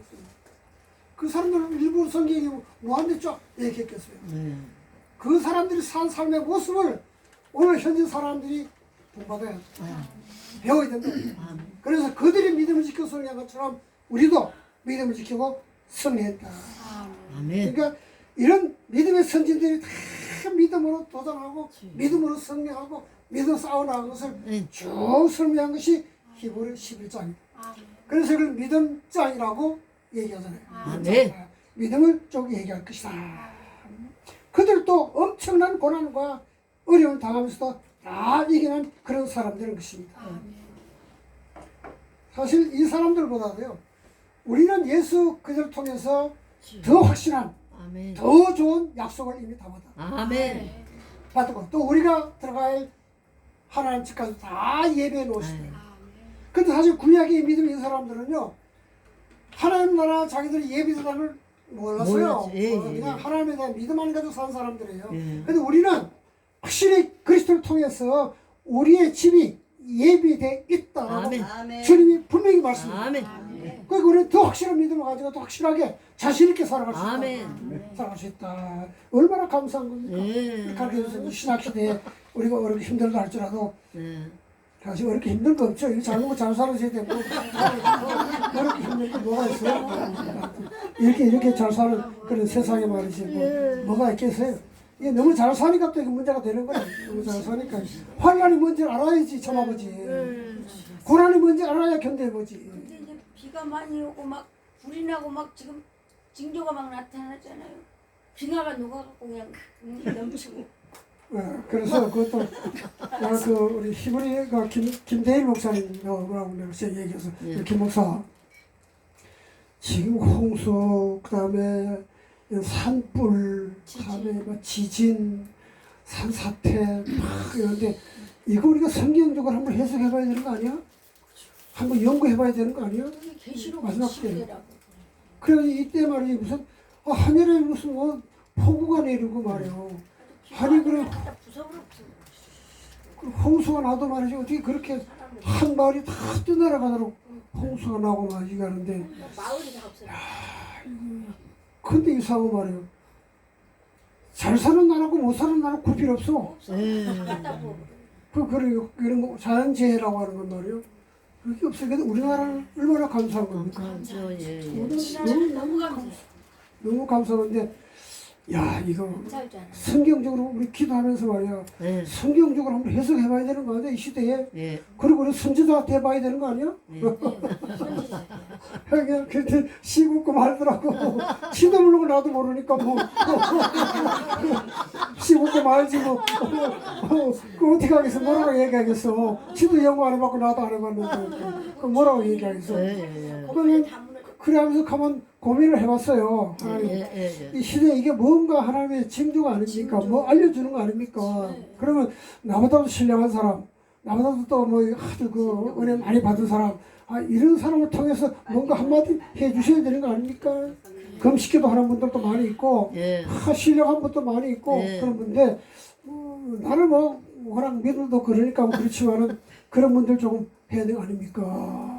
그 사람들은 일부 성경이 뭐한데 쫙 얘기했겠어요. 네. 그 사람들이 산 삶의 모습을 오늘 현재 사람들이 본받아야 돼. 배워야 된다. 아멘. 그래서 그들이 믿음을 지켜 승리한 것처럼 우리도 믿음을 지키고 승리했다. 아멘. 그러니까 이런 믿음의 선진들이 다 믿음으로 도전하고 믿음으로 승리하고 믿음 싸워나간 것을 네. 쭉 설명한 것이 히브리 11장입니다. 그래서 이걸 믿음장이라고 얘기하잖아요. 네. 믿음을 쭉 얘기할 것이다. 그들도 엄청난 고난과 어려움을 당하면서도 다 이기는 그런 사람들인 것입니다. 사실 이 사람들보다도요. 우리는 예수 그들을 통해서 더 확실한, 아멘. 더 좋은 약속을 이미 다 아멘. 받고 또 우리가 들어갈 하나님 집까지 다 예배해 놓으시대요. 근데 사실 구약의 믿음 있는 사람들은요. 하나님 나라 자기들이 예비드라는 몰랐어요. 몰랐지. 예, 예, 그냥 예. 하나님에 대한 믿음 안 가지고 사는 사람들이에요. 예. 근데 우리는 확실히 그리스도를 통해서 우리의 집이 예비돼 있다라고 아멘. 아멘. 주님이 분명히 말씀해요. 아멘. 그러니까 우리는 더 확실한 믿음을 가지고 더 확실하게 자신 있게 살아갈 수 있다. 아멘. 살아갈 수 있다. 얼마나 감사한 겁니까? 예. 가르쳐줘서 신학 시대에 우리가 어렵게 힘들다 할지라도 예. 사실 어렵게 힘든 거 없죠. 이거 잘 먹고 잘 살아야 되고 어렵게 힘든 게 뭐가 있어요? 이렇게 잘 사는 그런 세상에 말이지 뭐가 있겠어요? 이게 너무 잘 사니까 또 이게 문제가 되는 거야. 너무 잘 사니까 환란이 뭔지 알아야지 참아보지. 고난이 뭔지 알아야 견뎌보지. 근데 이제 비가 많이 오고 막 불이 나고 막 지금 징조가 막 나타나잖아요. 빙하가 녹아갖고 그냥 넘치고. 그래서 그것도 내가 그 우리 히브리가 김대일 목사님하고 내가 제가 얘기해서 김 목사 지금 홍수 그다음에 산불 그다음에 뭐 지진 산사태 막 이런데 이거 우리가 성경적으로 한번 해석해봐야 되는 거 아니야? 한번 연구해봐야 되는 거 아니야? 계시록 마지막 시대라고. 그래서 이때 말이지 무슨 하늘에 무슨 뭐 폭우가 내리고 말이요. 아니 그래 홍수가 나도 말이지 어떻게 그렇게 한 마을이 다 떠내려가도록 홍수가 나고 막 이게 하는데 마을이 다 없어요. 근데 이상한 말이에요. 잘 사는 나라고 못 사는 나라 구별 없어. 같다고. 그리고 이런 거 자연재해라고 하는 건 말이에요. 그게 없어. 근데 우리나라는 얼마나 감사한 겁니까? 그렇죠. 예. 예. 너무 감사해. 너무 감사한데 야 이거 감사하잖아. 성경적으로 우리 기도하면서 말이야. 예. 성경적으로 한번 해석해봐야 되는 거 아니야 이 시대에. 예. 그리고 우리 선지자한테 해봐야 되는 거 아니야? 그냥 그때 시국고 말더라고. 시도 모르고 나도 모르니까 뭐 시국고 말지 뭐. 그 어떻게 하겠어? 뭐라고 얘기하겠어? 시도 연구 안 해봤고 나도 안 해봤는데 그 뭐라고 얘기하겠어? 예. 그러면 그래 하면서 가만 고민을 해봤어요. 하나님. 예. 이 시대에 이게 뭔가 하나님의 징조가 아닙니까? 뭐 알려주는 거 아닙니까? 그러면 나보다도 신령한 사람, 나보다도 또 뭐 아주 그 은혜 많이 받은 사람, 이런 사람을 통해서 뭔가 한마디 해 주셔야 되는 거 아닙니까? 금식기도 하는 분들도 많이 있고, 예. 신령한 분도 많이 있고, 예. 그런 분인데, 나는 뭐, 워낙 믿음도 그러니까 뭐 그렇지만은, 그런 분들 조금 해야 되는 거 아닙니까?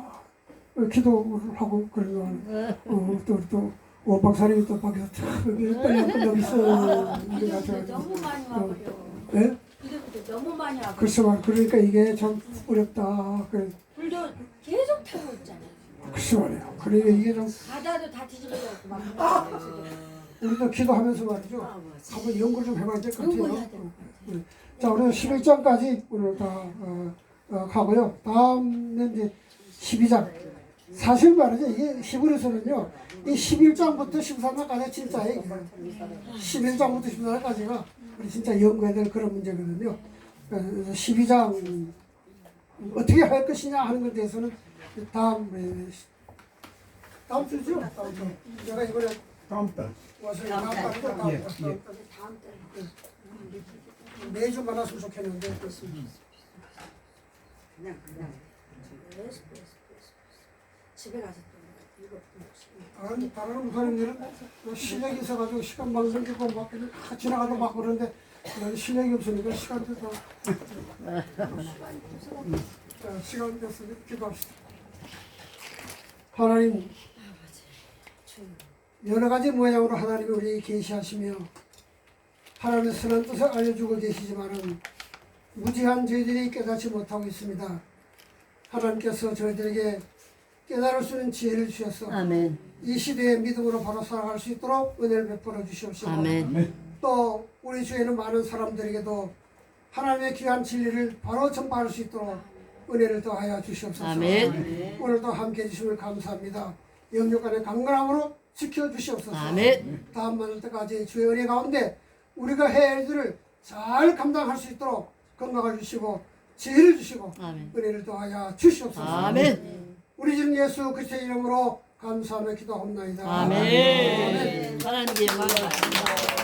기도를 하고 그런 거 하는, 또, 원 박사님이 또 밖에서 참, 빨리 끝나고 있어. 너무 많이 와버려. 네? 이래부터 너무 많이 와버려. 글쎄 말, 그러니까 이게 참 어렵다. 그래, 불도 계속 타고 있잖아요. 글쎄 말이에요. 그러니까 이게 좀, 바다도 다 뒤집어져갖고 막. 우리도 기도하면서 말이죠. 한번 연구를 좀 해봐야 될 것 같아요. 연구해야 돼. 자, 우리는 11장까지 오늘 다 가고요. 다음은 이제 12장. 사실 말이죠. 이게 히브리서는요. 이 11장부터 13장까지 진짜예요. 11장부터 14장까지가 우리 진짜 연구해야 될 그런 문제거든요. 그래서 12장 어떻게 할 것이냐 하는 것에 대해서는 다음 주죠? 다음 주. 제가 이번에 다음 달. 와서 다음 달. 다음 달. 다음 달에. 매주 만났으면 좋겠는데 그냥. 집에 가서 또 이거. 다른 목사님들은 실력이 있어가지고 시간 막 넘기고 막 지나가도 막 그러는데 나는 실력이 없으니까 시간 돼서 시간 됐으니 기도합시다. 하나님 여러 가지 모양으로 하나님이 우리에게 계시하시며 하나님의 선한 뜻을 알려주고 계시지만은 무지한 저희들이 깨닫지 못하고 있습니다. 하나님께서 저희들에게 깨달을 수 있는 지혜를 주셔서 아멘. 이 시대의 믿음으로 바로 살아갈 수 있도록 은혜를 베풀어 주시옵시고 아멘. 또 우리 주위에는 많은 사람들에게도 하나님의 귀한 진리를 바로 전파할 수 있도록 은혜를 더하여 주시옵소서. 아멘. 오늘도 함께해 주심을 감사합니다. 영육간의 강건함으로 지켜주시옵소서. 아멘. 다음 만날 때까지 주의 은혜 가운데 우리가 해야 할 일들을 잘 감당할 수 있도록 건강을 주시고 지혜를 주시고 아멘. 은혜를 더하여 주시옵소서. 아멘. 우리 주 예수 그리스도의 이름으로 감사하며 기도합나이다. 아멘. 하나님께 영광을 받습니다.